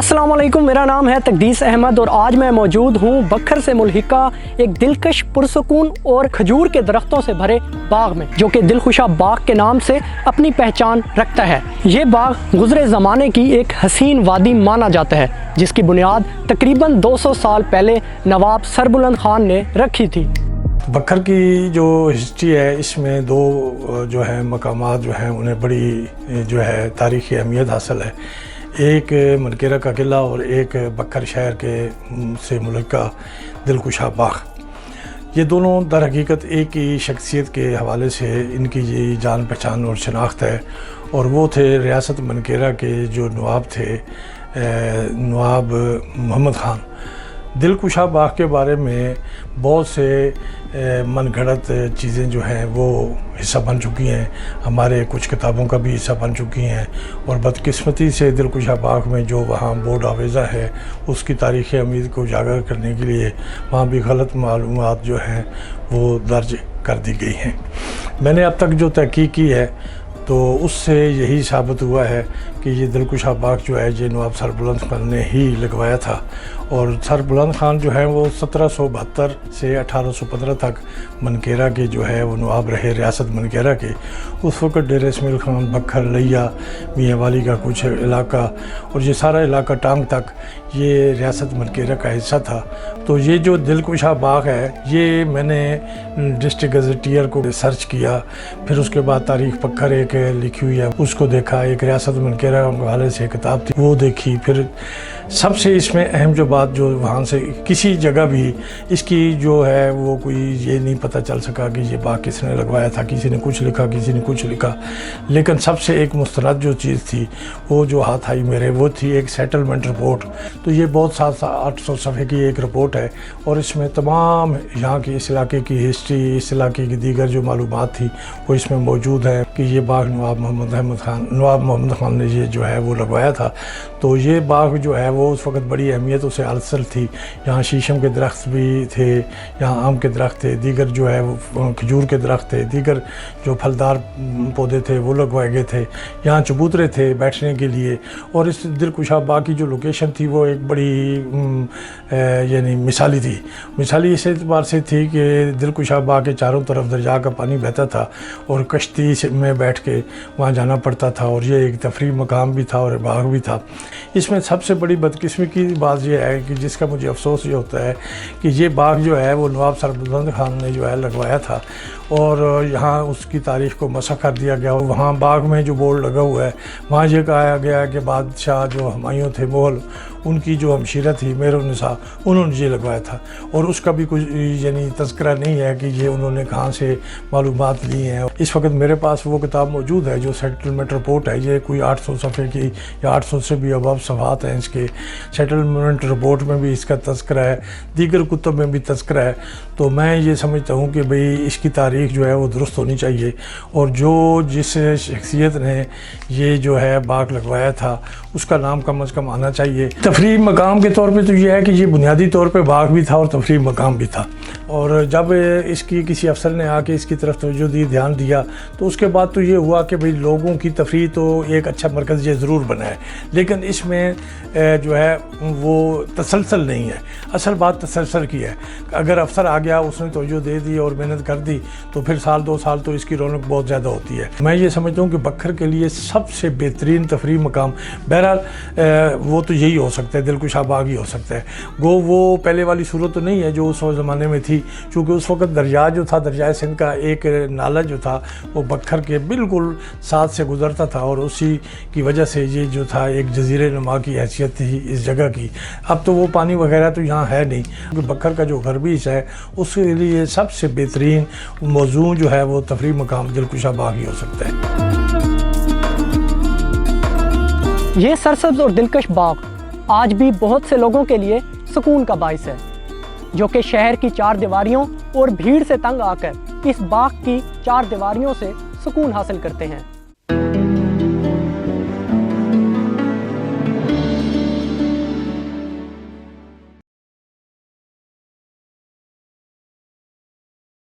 अस्सलाम वालेकुम, मेरा नाम है तकदीस अहमद और आज मैं मौजूद हूँ बखर से मुल्हिका एक दिलकश पुरसकून और खजूर के दरख्तों से भरे बाग में, जो कि दिलखुशा बाग के नाम से अपनी पहचान रखता है। ये बाग गुज़रे ज़माने की एक हसीन वादी माना जाता है, जिसकी बुनियाद तकरीबन 200 साल पहले नवाब सरबुलंद खान ने रखी थी। बखर की जो हिस्ट्री है, इसमें दो जो है मकामात जो हैं उन्हें बड़ी जो है तारीख़ी अहमियत हासिल है। एक मनकेरा का किला और एक बखर शहर के से मुल्का दिलकुशा बाग। ये दोनों दर हकीकत एक ही शख्सियत के हवाले से इनकी ये जान पहचान और शनाख्त है, और वो थे रियासत मनकेरा के जो नवाब थे, नवाब मोहम्मद खान। दिलकुशा बाग के बारे में बहुत से मनगढ़ंत चीज़ें जो हैं वो हिस्सा बन चुकी हैं, हमारे कुछ किताबों का भी हिस्सा बन चुकी हैं। और बदकिस्मती से दिलकुशा बाग में जो वहाँ बोर्ड आवेज़ा है, उसकी तारीख़ अमीर को उजागर करने के लिए वहाँ भी गलत मालूमात जो हैं वो दर्ज कर दी गई हैं। मैंने अब तक जो तहकीक की है तो उससे यही साबित हुआ है कि ये दिलकुशा बाग जो है ये नवाब सरबुलंद खान ने ही लगवाया था। और सरबुलंद खान जो है वो 1772 से 1815 तक मनकेरा के जो है वो नवाब रहे, रियासत मनकेरा के। उस वक्त डेर इस्माइल खान, बखर, लिया, मियाँ वाली का कुछ इलाका और ये सारा इलाका टांग तक ये रियासत मनकेरा का हिस्सा था। तो ये जो दिलकुशा बाग है, ये मैंने डिस्ट्रिक्ट गजेटियर को सर्च किया, फिर उसके बाद तारीख़ बखर एक लिखी हुई है उसको देखा, एक रियासत मनकेरा के हवाले से किताब थी वो देखी। फिर सबसे इसमें अहम जो बात जो वहाँ से किसी जगह भी इसकी जो है वो कोई ये नहीं पता चल सका कि ये बाग किसने लगवाया था। किसी ने कुछ लिखा, किसी ने कुछ लिखा, लेकिन सबसे एक मुस्तनद जो चीज़ थी वो जो हाथ आई मेरे, वो थी एक सेटलमेंट रिपोर्ट। तो ये बहुत 700-800 सफ़े की एक रिपोर्ट है, और इसमें तमाम यहाँ की इस इलाके की हिस्ट्री, इस इलाके की दीगर जो मालूमात थी वो इसमें मौजूद है कि ये बाग नवाब मोहम्मद खान ने ये जो है वो लगवाया था। तो ये बाग जो है वो उस वक्त बड़ी अहमियत उसे हासिल थी। यहाँ शीशम के दरख्त भी थे, यहाँ आम के दरख्त थे, दीगर जो है वो खजूर के दरख्त थे, दीगर जो फलदार पौधे थे वो लगवाए गए थे। यहाँ चबूतरे थे बैठने के लिए। और इस दिलकुशा बाग की जो लोकेशन थी वो एक बड़ी यानी मिसाली थी। मिसाली इस एतबार से थी कि दिलकुशा बाग के चारों तरफ दरिया का पानी बहता था और कश्ती में बैठ के वहाँ जाना पड़ता था, और ये एक तफरीह मकाम भी था और बाग भी था। इसमें सबसे बड़ी बदकिस्मती की बात यह है कि जिसका मुझे अफसोस ये होता है कि ये बाग जो है वो नवाब सरबुलंद खान ने जो है लगवाया था, और यहाँ उसकी तारीख़ को मसा कर दिया गया। वहाँ बाग में जो बोर्ड लगा हुआ है वहाँ ये कहा गया कि बादशाह जो हुमायूं थे मुग़ल, उनकी जो हमशीरा थी मेहरुन्निसा, उन्होंने ये लगवाया था। और उसका भी कुछ यानी तज़किरा नहीं है कि ये उन्होंने कहाँ से मालूमात ली हैं। इस वक्त मेरे पास वो किताब मौजूद है जो सेटलमेंट रिपोर्ट है, ये कोई 800 सफ़े की या 800 से भी अबव सफ़ात हैं इसके। सेटलमेंट रिपोर्ट में भी इसका तज़किरा है, दीगर कुतुब में भी तज़किरा है। तो मैं ये समझता हूँ कि भाई इसकी तारीख़ जो है वो दुरुस्त होनी चाहिए, और जो जिस शख्सियत ने ये जो है बाग लगवाया था उसका नाम कम अज़ कम आना चाहिए। तफरीह मकाम के तौर पे तो ये है कि ये बुनियादी तौर पे बाग भी था और तफरीह मकाम भी था। और जब इसकी किसी अफसर ने आके इसकी तरफ तवज्जो दी, ध्यान दिया, तो उसके बाद तो ये हुआ कि भाई लोगों की तफरीह तो एक अच्छा मरकज़ ये ज़रूर बना है, लेकिन इसमें जो है वो तसलसल नहीं है। असल बात तसलसल की है। अगर अफसर आ गया, उसने तवज्जो दे दी और मेहनत कर दी, तो फिर साल 2 साल तो इसकी रौनक बहुत ज़्यादा होती है। मैं ये समझता हूँ कि बखर के लिए सबसे बेहतरीन तफरीह मकाम बहरहाल वो तो यही हो सकता है, दिलकुशा बाग ही हो सकता है। वो पहले वाली सूरत तो नहीं है जो उस ज़माने में थी, क्योंकि उस वक्त दरिया जो था, दरिया सिंध का एक नाला जो था वो बखर के बिल्कुल साथ से गुज़रता था, और उसी की वजह से ये जो था एक जजीरे नुमा की हैसियत थी इस जगह की। अब तो वो पानी वगैरह तो यहाँ है नहीं, क्योंकि बखर का जो गरबी हिस्सा है उसके लिए सबसे बेहतरीन मौजू जो है वो तफरीह मकाम दिलकुशा बाग ही हो सकता है। ये सरसब्ज़ और दिलकश बाग आज भी बहुत से लोगों के लिए सुकून का बाइस है, जो कि शहर की 4 दीवारियों और भीड़ से तंग आकर इस बाग की 4 दीवारियों से सुकून हासिल करते हैं।